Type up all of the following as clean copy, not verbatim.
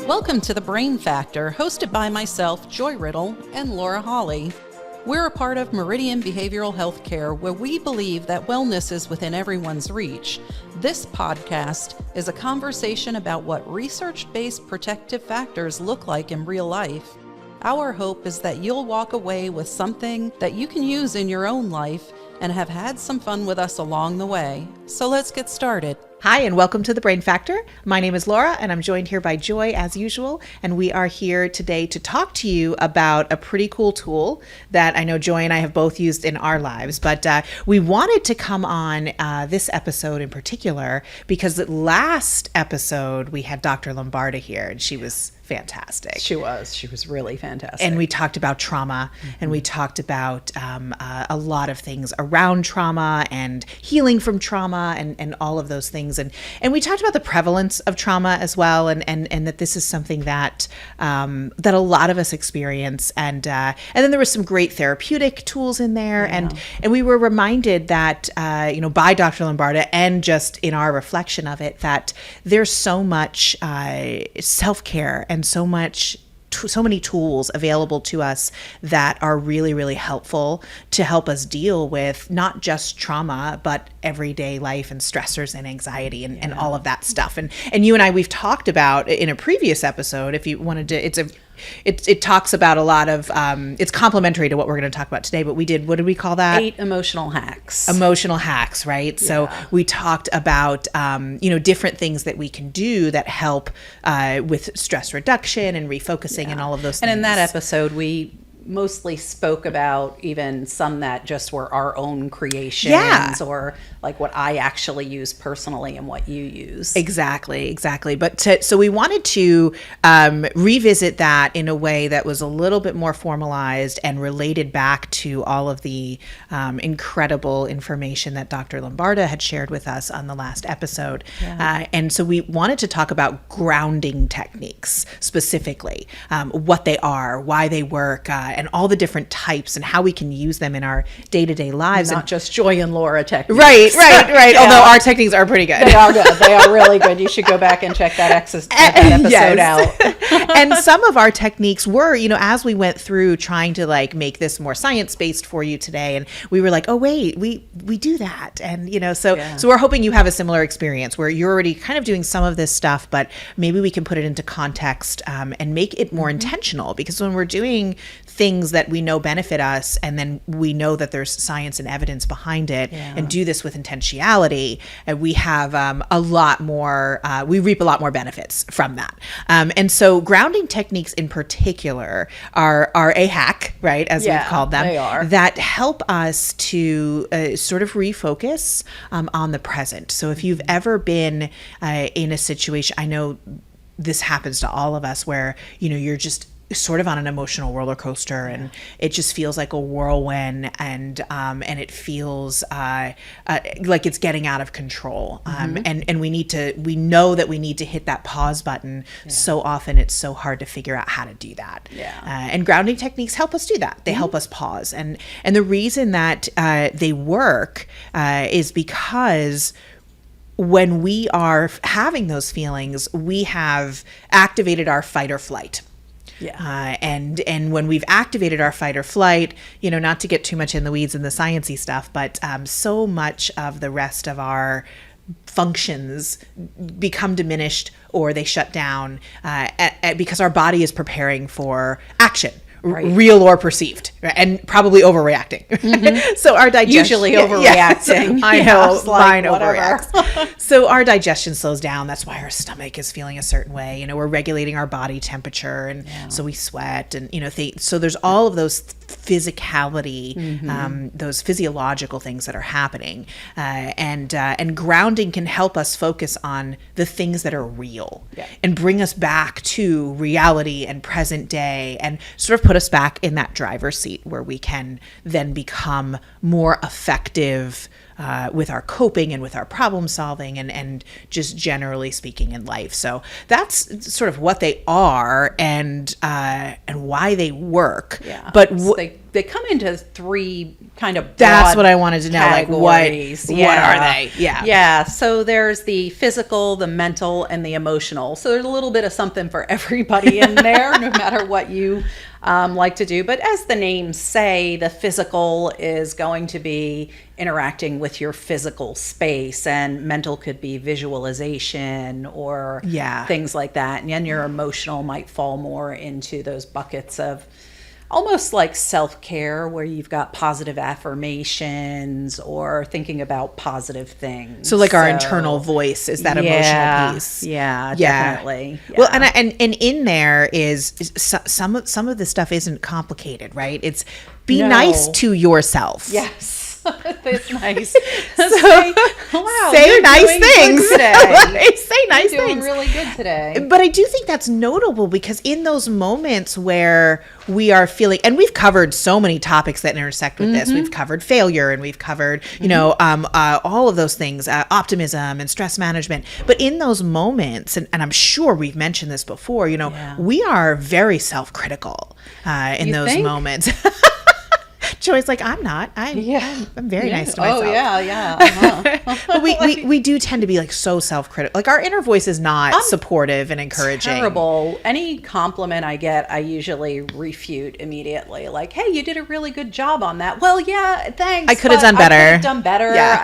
Welcome to The Brain Factor, hosted by myself, Joy Riddle, and Laura Hawley. We're a part of Meridian Behavioral Healthcare, where we believe that wellness is within everyone's reach. This podcast is a conversation about what research-based protective factors look like in real life. Our hope is that you'll walk away with something that you can use in your own life and have had some fun with us along the way. So let's get started. Hi, and welcome to The Brain Factor. My name is Laura, and I'm joined here by Joy, as usual. And we are here today to talk to you about a pretty cool tool that I know Joy and I have both used in our lives. But we wanted to come on this episode in particular because the last episode we had Dr. Lombarda here, and she was fantastic. She was really fantastic. And we talked about trauma, and we talked about a lot of things around trauma and healing from trauma and all of those things. And we talked about the prevalence of trauma as well, and that this is something that that a lot of us experience. And then there was some great therapeutic tools in there. Yeah. And we were reminded that, by Dr. Lombarda and just in our reflection of it, that there's so much self-care and so many tools available to us that are really, really helpful to help us deal with not just trauma, but everyday life and stressors and anxiety and all of that stuff. And you and I, we've talked about in a previous episode, if you wanted to, it talks about a lot of, it's complementary to what we're going to talk about today, but what did we call that? 8 emotional hacks. Emotional hacks, right? Yeah. So we talked about, different things that we can do that help with stress reduction and refocusing and all of those things. And in that episode, we mostly spoke about even some that just were our own creations or like what I actually use personally and what you use. Exactly. But so we wanted to revisit that in a way that was a little bit more formalized and related back to all of the incredible information that Dr. Lombarda had shared with us on the last episode. Yeah. And so we wanted to talk about grounding techniques specifically, what they are, why they work, and all the different types and how we can use them in our day-to-day lives. Not just Joy and Laura techniques. Right. Yeah. Although our techniques are pretty good. They are good. They are really good. You should go back and check that episode out. And some of our techniques were, as we went through trying to make this more science-based for you today, and we were like, oh, wait, we do that. And, so we're hoping you have a similar experience where you're already kind of doing some of this stuff, but maybe we can put it into context and make it more intentional, because when we're doing things that we know benefit us, and then we know that there's science and evidence behind it, and do this with intentionality, and we have a lot more, we reap a lot more benefits from that. And so grounding techniques in particular are a hack, right, as we've called them, they are. That help us to sort of refocus on the present. So if you've ever been in a situation, I know this happens to all of us, where, you're just sort of on an emotional roller coaster, and it just feels like a whirlwind, and it feels like it's getting out of control. And we know that we need to hit that pause button. So often it's so hard to figure out how to do that. And grounding techniques help us do that. They help us pause. And the reason that they work is because when we are having those feelings, we have activated our fight or flight. And when we've activated our fight or flight, not to get too much in the weeds and the sciencey stuff, but so much of the rest of our functions become diminished, or they shut down because our body is preparing for action. Right. Real or perceived, right? And probably overreacting. So our digestion usually overreacting. I know, mine overreacts. So our digestion slows down. That's why our stomach is feeling a certain way. We're regulating our body temperature, and so we sweat, and so there's all of those physicality, those physiological things that are happening, and grounding can help us focus on the things that are real, and bring us back to reality and present day, and sort of put us back in that driver's seat where we can then become more effective with our coping and with our problem solving and just generally speaking in life. So that's sort of what they are and why they work. Yeah. But they come into three kind of That's broad what I wanted to know. Like, categories. what are they? Yeah. Yeah. So there's the physical, the mental, and the emotional. So there's a little bit of something for everybody in there, no matter what you like to do. But as the names say, the physical is going to be interacting with your physical space, and mental could be visualization or things like that. And then your emotional might fall more into those buckets of almost like self-care, where you've got positive affirmations or thinking about positive things. So like our internal voice is that emotional piece. Yeah, definitely. Yeah. Well, and in there is some of the stuff isn't complicated, right? It's be nice to yourself. Yes. That's nice. Say nice things today. Say nice You're doing things. Really good today. But I do think that's notable, because in those moments where we are feeling, and we've covered so many topics that intersect with this. We've covered failure, and we've covered, all of those things, optimism and stress management. But in those moments, and I'm sure we've mentioned this before, we are very self-critical in those moments. Joy's like, I'm not. I'm very nice to myself. Oh, yeah. Uh-huh. But we do tend to be like so self-critical. Like our inner voice is not supportive and encouraging. Terrible. Any compliment I get, I usually refute immediately. Like, hey, you did a really good job on that. Well, yeah, thanks. I could have done better. I could have done better. Yeah.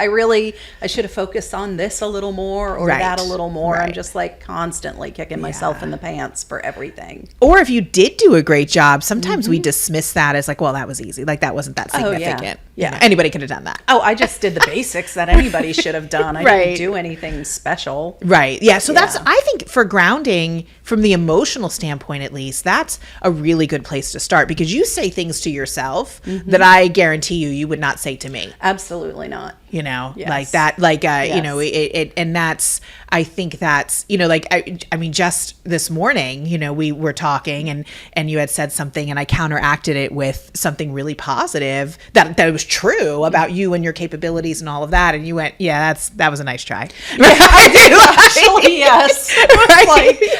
I should have focused on this a little more or that a little more. Right. I'm just like constantly kicking myself in the pants for everything. Or if you did do a great job, sometimes we dismiss that as like, well, that was easy. Like that wasn't that significant. Yeah. Anybody could have done that. Oh, I just did the basics that anybody should have done. I didn't do anything special. Right. Yeah. So that's, I think for grounding from the emotional standpoint, at least, that's a really good place to start, because you say things to yourself that I guarantee you would not say to me. Absolutely not. Like that, and that's, I think that's, I mean, just this morning, we were talking and you had said something and I counteracted it with something really positive that was true about you and your capabilities and all of that. And you went, that was a nice try. Actually, yes.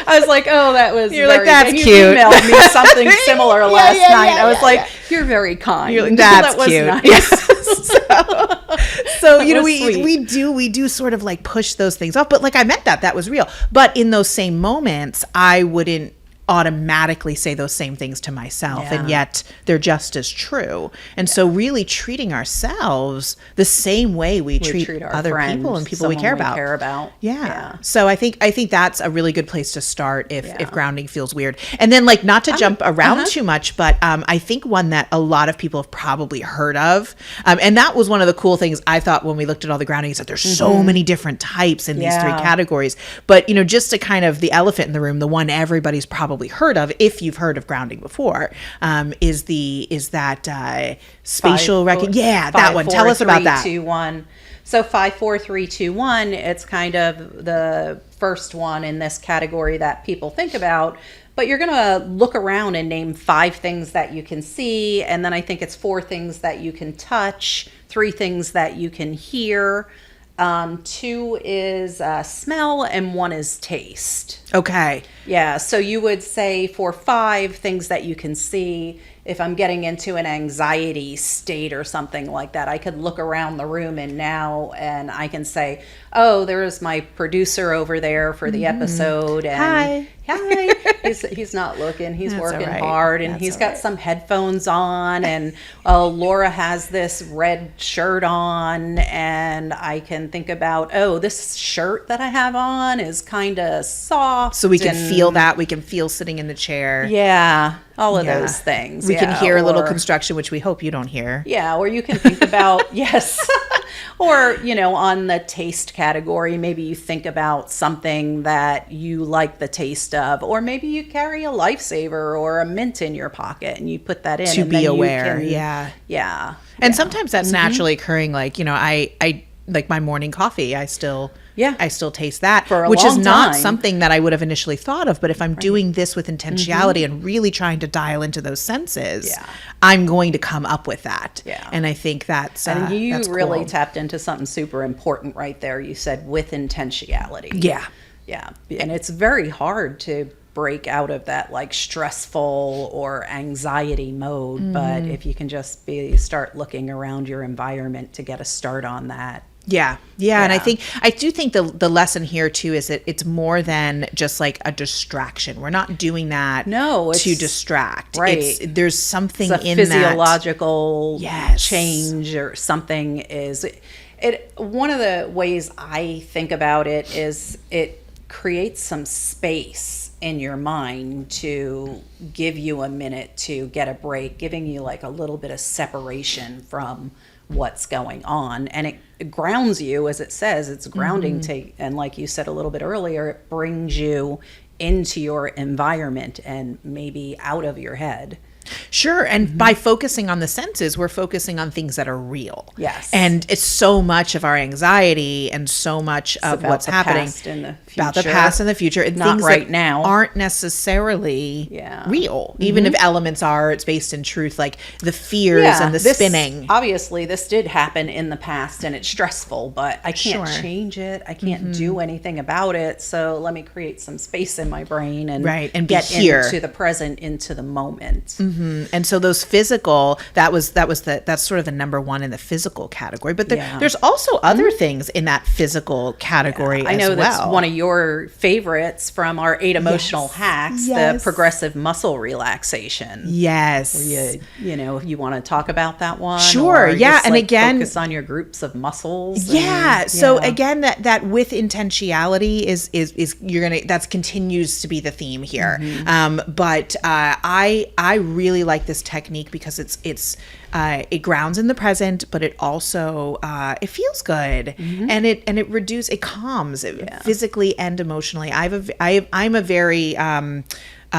I was like, oh, that was You're like, that's cute. You emailed me something similar last night. I was like, you're very kind. You're like, that's that was cute. Nice. So we do sort of like push those things off, but like I meant that was real. But in those same moments, I wouldn't automatically say those same things to myself, and yet they're just as true. And so really treating ourselves the same way we treat other people and people we care about. Yeah. So I think that's a really good place to start if grounding feels weird. And then like not to jump around too much, but I think one that a lot of people have probably heard of, and that was one of the cool things I thought when we looked at all the grounding, is that there's so many different types in these three categories. But just to kind of the elephant in the room, the one everybody's probably heard of, if you've heard of grounding before, is that spatial recognition. Yeah, that one. Tell us about that. 2, 1. So 5, 4, 3, 2, 1. It's kind of the first one in this category that people think about. But you're going to look around and name 5 things that you can see, and then I think it's 4 things that you can touch, 3 things that you can hear. 2 is smell, and 1 is taste. Okay. Yeah. So you would say for 5 things that you can see, if I'm getting into an anxiety state or something like that, I could look around the room and I can say, oh, there's my producer over there for the episode. And hi. He's not looking. He's working hard, and he's got some headphones on, and Laura has this red shirt on, and I can think about, oh, this shirt that I have on is kind of soft. So we can feel that. We can feel sitting in the chair. Yeah. All of those things. We can hear a little construction, which we hope you don't hear. Yeah. Or you can think about, yes. Or, on the taste category, maybe you think about something that you like the taste of, or maybe you carry a Lifesaver or a mint in your pocket and you put that in to be aware. Yeah. And sometimes that's naturally occurring. Like, I like my morning coffee. I still taste that, which is not something that I would have initially thought of. But if I'm doing this with intentionality and really trying to dial into those senses, I'm going to come up with that. Yeah. And I think that's and you that's really cool. tapped into something super important right there. You said with intentionality. Yeah. Yeah. And it's very hard to break out of that like stressful or anxiety mode, but if you can just start looking around your environment to get a start on that. Yeah. And I do think the lesson here too is that it's more than just like a distraction. We're not doing that to distract. Right. There's something it's a in physiological that. change or something is it. One of the ways I think about it is it creates some space in your mind to give you a minute to get a break, giving you like a little bit of separation from what's going on, and it grounds you, as it says, it's grounding and like you said a little bit earlier, it brings you into your environment and maybe out of your head. Sure. And by focusing on the senses, we're focusing on things that are real. Yes. And it's so much of our anxiety and so much of what's happening past and the about the past and the future. And not things right that now aren't necessarily real. Even if elements are, it's based in truth, like the fears and the spinning. Obviously, this did happen in the past and it's stressful, but I can't change it. I can't do anything about it. So let me create some space in my brain and get into the present, into the moment. And so those physical, that's sort of the number one in the physical category. But there's also other things in that physical category as well. I know that's one of your favorites from our 8 emotional hacks, the progressive muscle relaxation. Yes. Where you want to talk about that one? Sure. Yeah. And again, focus on your groups of muscles. So again, that with intentionality is that continues to be the theme here. But I really like this technique because it grounds in the present, but it also it feels good, and it calms physically and emotionally. I'm a very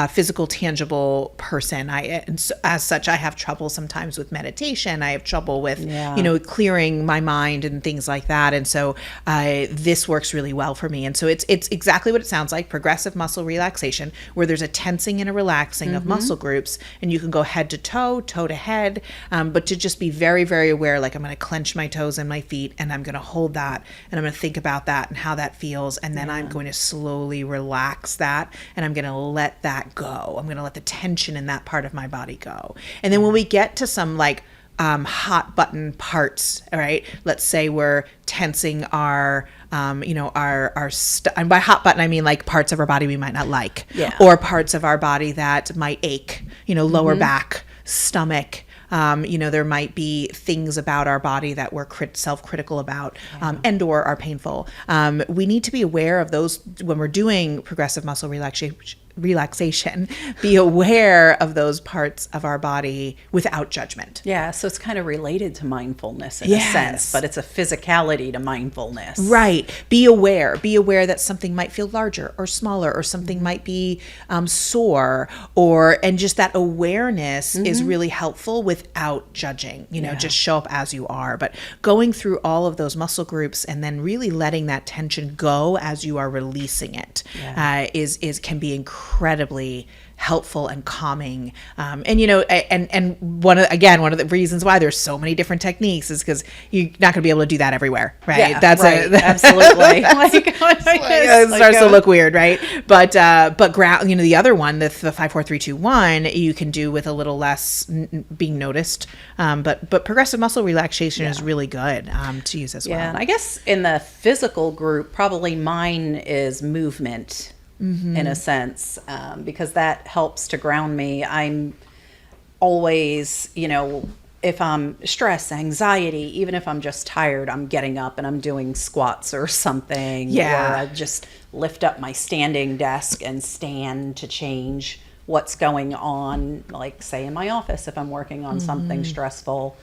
physical, tangible person. As such, I have trouble sometimes with meditation. I have trouble with, clearing my mind and things like that. And so this works really well for me. And so it's exactly what it sounds like, progressive muscle relaxation, where there's a tensing and a relaxing of muscle groups, and you can go head to toe, toe to head, but to just be very, very aware, like I'm going to clench my toes and my feet, and I'm going to hold that, and I'm going to think about that and how that feels, and then I'm going to slowly relax that, and I'm going to let that go. I'm going to let the tension in that part of my body go. And then when we get to some like hot button parts, all right, let's say we're tensing our and by hot button I mean like parts of our body we might not like, or parts of our body that might ache, lower back, stomach. There might be things about our body that we're self-critical about, and or are painful. We need to be aware of those when we're doing progressive muscle relaxation. Be aware of those parts of our body without judgment. Yeah, so it's kind of related to mindfulness in a sense, but it's a physicality to mindfulness. Right. Be aware. Be aware that something might feel larger or smaller, or something might be sore, and just that awareness is really helpful without judging. Just show up as you are. But going through all of those muscle groups and then really letting that tension go as you are releasing it can be incredibly helpful and calming. And one of the reasons why there's so many different techniques is because you're not going to be able to do that everywhere, right? Yeah, absolutely. It starts to look weird, right? But ground, the other one, the 5, 4, 3, 2, 1, you can do with a little less being noticed. But progressive muscle relaxation is really good to use as well. Yeah, and I guess in the physical group, probably mine is movement. In a sense, because that helps to ground me. I'm always, if I'm stressed, anxiety, even if I'm just tired, I'm getting up and I'm doing squats or something. Yeah. Or I just lift up my standing desk and stand to change what's going on, like say in my office if I'm working on something stressful.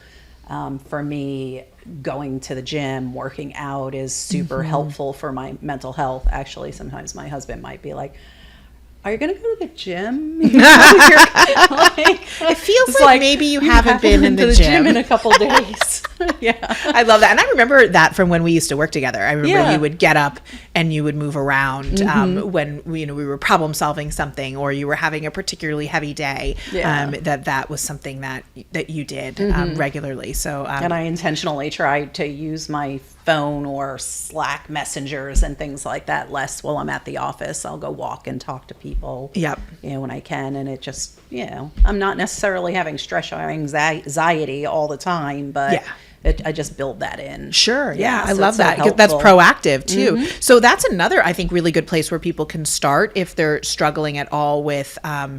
For me, going to the gym, working out is super helpful for my mental health. Actually, sometimes my husband might be like, are you going to go to the gym? It feels like maybe you haven't been in the gym in a couple days. Yeah. I love that. And I remember that from when we used to work together. I remember you would get up and you would move around when we were problem solving something, or you were having a particularly heavy day. That was something that you did regularly. So and I intentionally tried to use my phone or Slack messengers and things like that less while I'm at the office. I'll go walk and talk to people, Yep. when I can. And it just, I'm not necessarily having stress or anxiety all the time, but Yeah. I just build that in. Sure. Yeah. I so love it's so that. 'Cause that's helpful. proactive too. So that's another, I think, really good place where people can start if they're struggling at all with how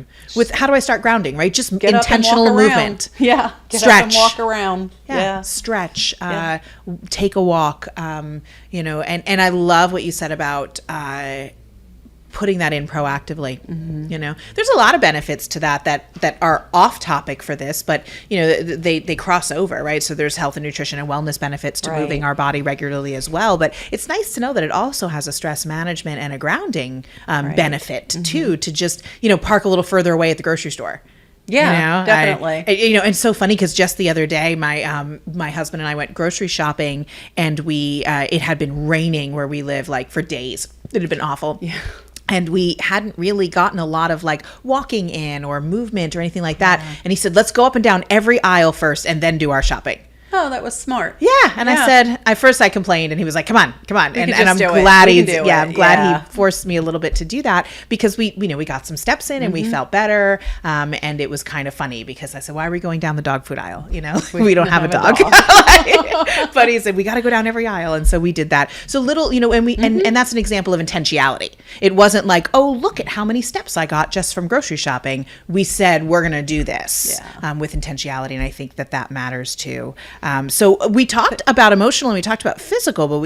do I start grounding, right? Just Get up and intentional walk around. movement. Yeah. Get Stretch. up and walk around. Yeah. Stretch, Yeah. take a walk, and I love what you said about, putting that in proactively. There's a lot of benefits to that are off topic for this, but they cross over, right? So there's health and nutrition and wellness benefits to Right. moving our body regularly as well, but it's nice to know that it also has a stress management and a grounding benefit too, to just park a little further away at the grocery store. Yeah, definitely. And it's so funny because just the other day, my husband and I went grocery shopping, and it had been raining where we live like for days. It had been awful. Yeah. And we hadn't really gotten a lot of like walking in or movement or anything like that. And he said, let's go up and down every aisle first and then do our shopping. Oh, that was smart. Yeah. And I said, at first I complained, and he was like, come on. And I'm glad I'm glad he forced me a little bit to do that, because we got some steps in and we felt better. And it was kind of funny because I said, why are we going down the dog food aisle? We don't have a dog. But he said, we got to go down every aisle. And so we did that. So little, and that's an example of intentionality. It wasn't like, oh, look at how many steps I got just from grocery shopping. We said, we're going to do this with intentionality. And I think that matters too. So we talked about emotional and we talked about physical, but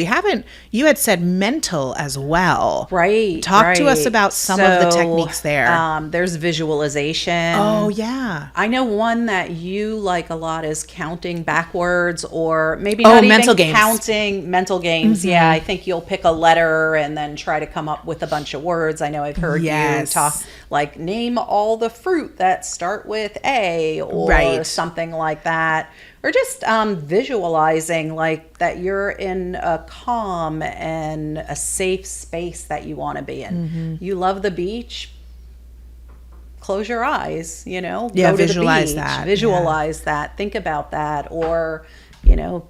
you had said mental as well. Right. Talk to us about some of the techniques there. There's visualization. Oh, yeah. I know one that you like a lot is counting backwards, or maybe not mental even games. Counting mental games. Yeah. I think you'll pick a letter and then try to come up with a bunch of words. I know I've heard you talk, like, name all the fruit that start with A, or something like that. Or just visualizing like that you're in a calm and a safe space that you want to be in. You love the beach. Close your eyes, go visualize to the beach, that. visualize that, think about that, or,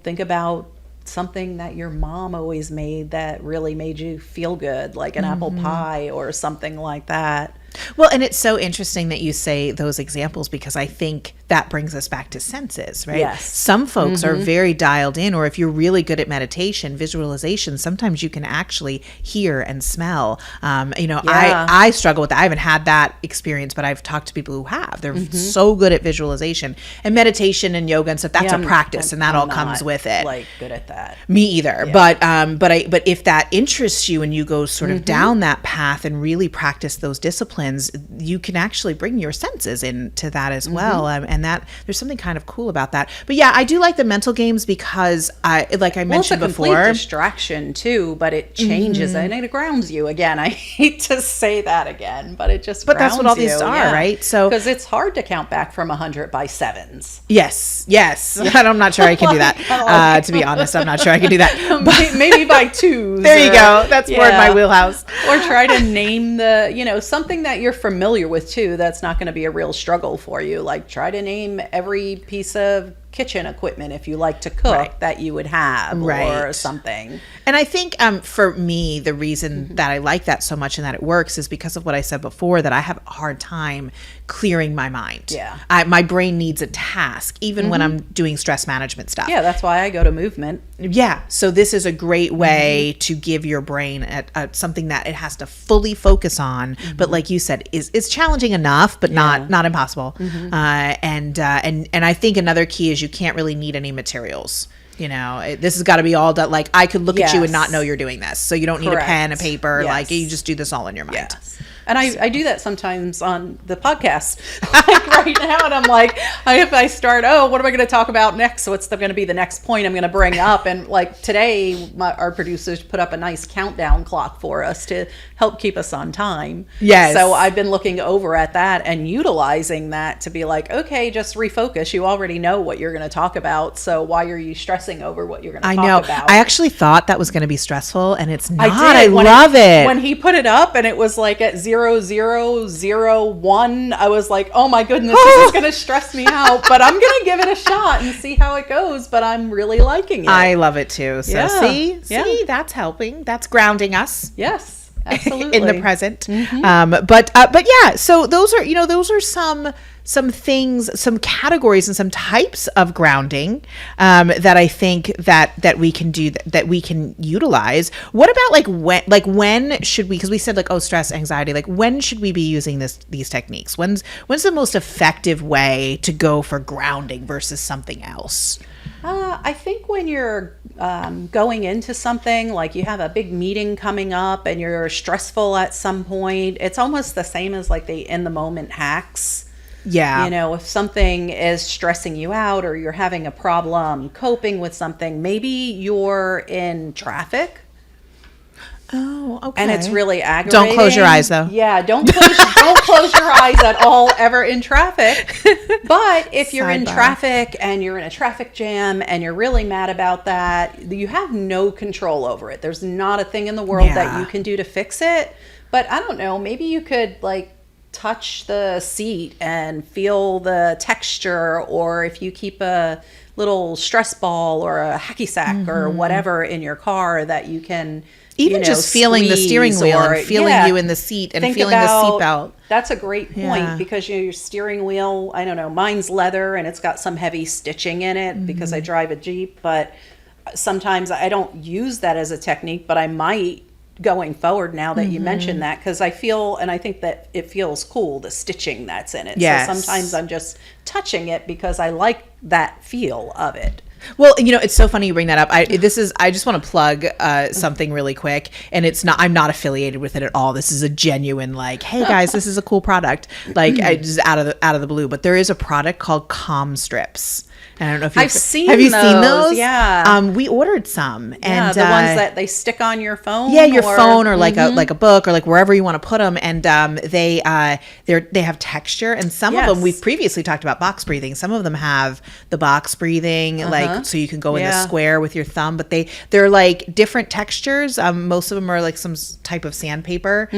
think about something that your mom always made that really made you feel good, like an apple pie or something like that. Well, and it's so interesting that you say those examples, because I think that brings us back to senses, right? Yes. Some folks are very dialed in, or if you're really good at meditation, visualization, sometimes you can actually hear and smell. I struggle with that. I haven't had that experience, but I've talked to people who have. They're so good at visualization and meditation and yoga and stuff. That's a practice, and that all comes with it. Like good at that. Me either. Yeah. But if that interests you and you go sort of down that path and really practice those disciplines, you can actually bring your senses into that as well. And that there's something kind of cool about that. But yeah, I do like the mental games because I mentioned before, it's a complete distraction too, but it changes and it grounds you. Again, I hate to say that again, but it just grounds that's what all these you. are, right? So because it's hard to count back from 100 by sevens. Yes. I'm not sure I can do that. To be honest, I'm not sure I can do that. But maybe by twos. There you go. That's more in my wheelhouse. Or try to name something that you're familiar with too. That's not going to be a real struggle for you. Like try to name every piece of kitchen equipment if you like to cook that you would have or something. And I think for me, the reason that I like that so much and that it works is because of what I said before, that I have a hard time clearing my mind. Yeah. My brain needs a task, even when I'm doing stress management stuff. Yeah, that's why I go to movement. Yeah. So this is a great way to give your brain something that it has to fully focus on. But like you said, is challenging enough, but not impossible. And I think another key is you can't really need any materials. This has got to be all done. Like I could look at you and not know you're doing this. So you don't need a pen, a paper. Like you just do this all in your mind. Yes. And I do that sometimes on the podcast, like right now. And I'm like, if I start, what am I going to talk about next? So what's going to be the next point I'm going to bring up? And like today, our producers put up a nice countdown clock for us to help keep us on time. Yes. So I've been looking over at that and utilizing that to be like, okay, just refocus. You already know what you're going to talk about. So why are you stressing over what you're going to talk about? I actually thought that was going to be stressful, and it's not. I love it. When he put it up and it was like at 0 0.0001, I was like, oh my goodness, this is going to stress me out, but I'm going to give it a shot and see how it goes. But I'm really liking it. I love it too. So Yeah. see, Yeah. that's helping. That's grounding us. Yes, absolutely. In the present. But yeah, so those are some things, some categories and some types of grounding that I think that we can do, that we can utilize. What about when should we, because we said stress, anxiety, when should we be using these techniques? When's the most effective way to go for grounding versus something else? I think when you're going into something, like you have a big meeting coming up and you're stressful at some point, it's almost the same as the in the moment hacks. Yeah. If something is stressing you out or you're having a problem coping with something, maybe you're in traffic. Oh, okay. And it's really aggravating. Don't close your eyes, though. Yeah, don't close your eyes at all ever in traffic. But if you're in Sidebar. traffic and you're in a traffic jam and you're really mad about that, you have no control over it. There's not a thing in the world that you can do to fix it. But I don't know, maybe you could touch the seat and feel the texture, or if you keep a little stress ball or a hacky sack or whatever in your car that you can even just feeling the steering wheel and feeling you in the seat and feeling the seatbelt. That's a great point, because your steering wheel, I don't know, mine's leather and it's got some heavy stitching in it because I drive a Jeep, but sometimes I don't use that as a technique, but I might going forward now that you mentioned that, because I feel, and I think that it feels cool, the stitching that's in it. Yes. So sometimes I'm just touching it because I like that feel of it. Well, it's so funny you bring that up. I just want to plug something really quick, and I'm not affiliated with it at all. This is a genuine hey guys, this is a cool product. I just out of the blue, but there is a product called Calm Strips. And I don't know if I've seen have you those, seen those? yeah. We ordered some, Yeah, and the ones that they stick on your phone. yeah, your phone or like a book or wherever you want to put them, and they have texture, and some of them we've previously talked about box breathing. Some of them have the box breathing, so you can go in the square with your thumb, but they're different textures. Most of them are some type of sandpaper,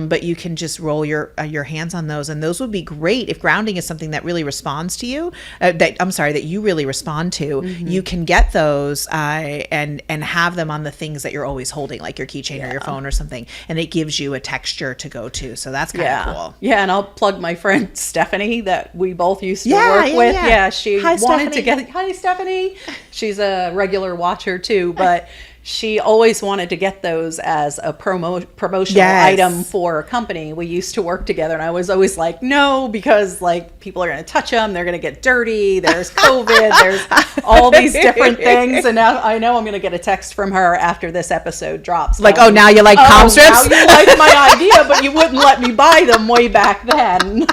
but you can just roll your hands on those, and those would be great if grounding is something that really responds to you. That you really respond to. You can get those and have them on the things that you're always holding, like your keychain or your phone or something, and it gives you a texture to go to. So that's kind of cool. Yeah, and I'll plug my friend Stephanie that we both used to work with. Yeah, she wanted to get. Hi, Stephanie. She's a regular watcher too, but she always wanted to get those as a promotional item for a company. We used to work together, and I was always like, no, because people are going to touch them. They're going to get dirty. There's COVID. There's all these different things. And now I know I'm going to get a text from her after this episode drops. Now you like Calm Strips? Now you like my idea, but you wouldn't let me buy them way back then.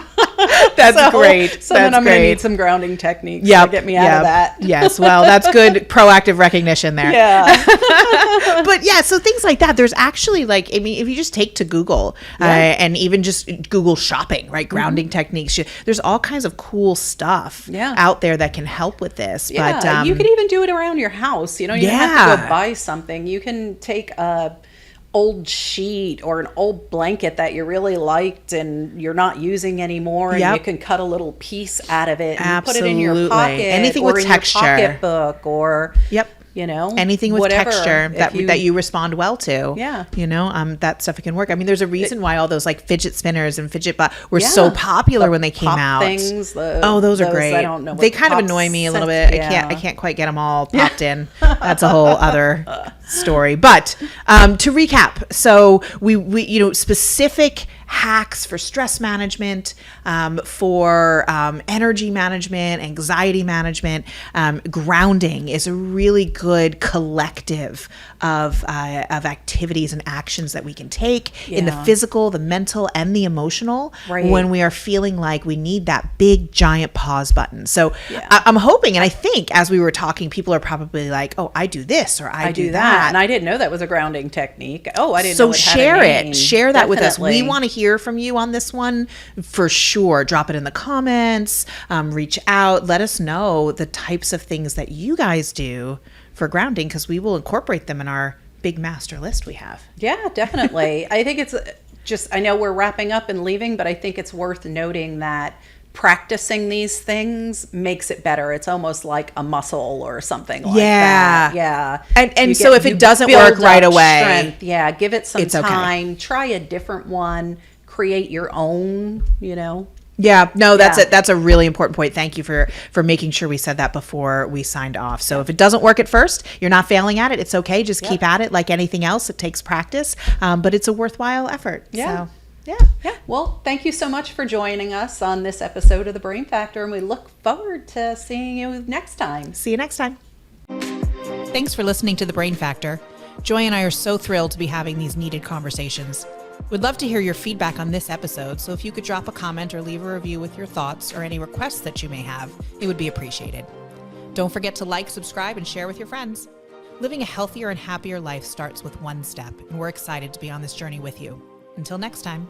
That's great. So then I'm going to need some grounding techniques to get me out of that. Yes, well, that's good proactive recognition there. Yeah. But yeah, so things like that. There's actually if you just take to Google and even just Google shopping, right? Grounding techniques. There's all kinds of cool stuff out there that can help with this. Yeah, but you can even do it around your house. You don't have to go buy something. You can take a old sheet or an old blanket that you really liked and you're not using anymore, and you can cut a little piece out of it and put it in your pocket. Anything or with in texture. your pocketbook, or anything with whatever, texture that you respond well to. Yeah. That stuff can work. I mean, there's a reason why all those fidget spinners and were so popular when they came out. Things, those are great. I don't know. They kind of annoy me a little bit. I can't quite get them all popped in. That's a whole other story. But to recap, so we specific hacks for stress management, for energy management, anxiety management. Grounding is a really good collective of activities and actions that we can take in the physical, the mental, and the emotional when we are feeling like we need that big giant pause button. So I'm hoping, and I think as we were talking, people are probably like, oh, I do this or I do that. And I didn't know that was a grounding technique. Oh, I didn't know it share had a name. Share that with us. We want to hear from you on this one for sure. Drop it in the comments, reach out, let us know the types of things that you guys do for grounding, because we will incorporate them in our big master list we have. Yeah, definitely. I think it's just, I know we're wrapping up and leaving, but I think it's worth noting that practicing these things makes it better. It's almost like a muscle or something like that. Yeah. And so if it doesn't work right away, strength, yeah, give it some time. Okay. Try a different one. Create your own, Yeah, no, that's a really important point. Thank you for making sure we said that before we signed off. So if it doesn't work at first, you're not failing at it. It's okay. Just keep at it. Like anything else, it takes practice, but it's a worthwhile effort. Yeah. So, yeah. Well, thank you so much for joining us on this episode of The Brain Factor, and we look forward to seeing you next time. See you next time. Thanks for listening to The Brain Factor. Joy and I are so thrilled to be having these needed conversations. We'd love to hear your feedback on this episode, so if you could drop a comment or leave a review with your thoughts or any requests that you may have, it would be appreciated. Don't forget to like, subscribe, and share with your friends. Living a healthier and happier life starts with one step, and we're excited to be on this journey with you. Until next time.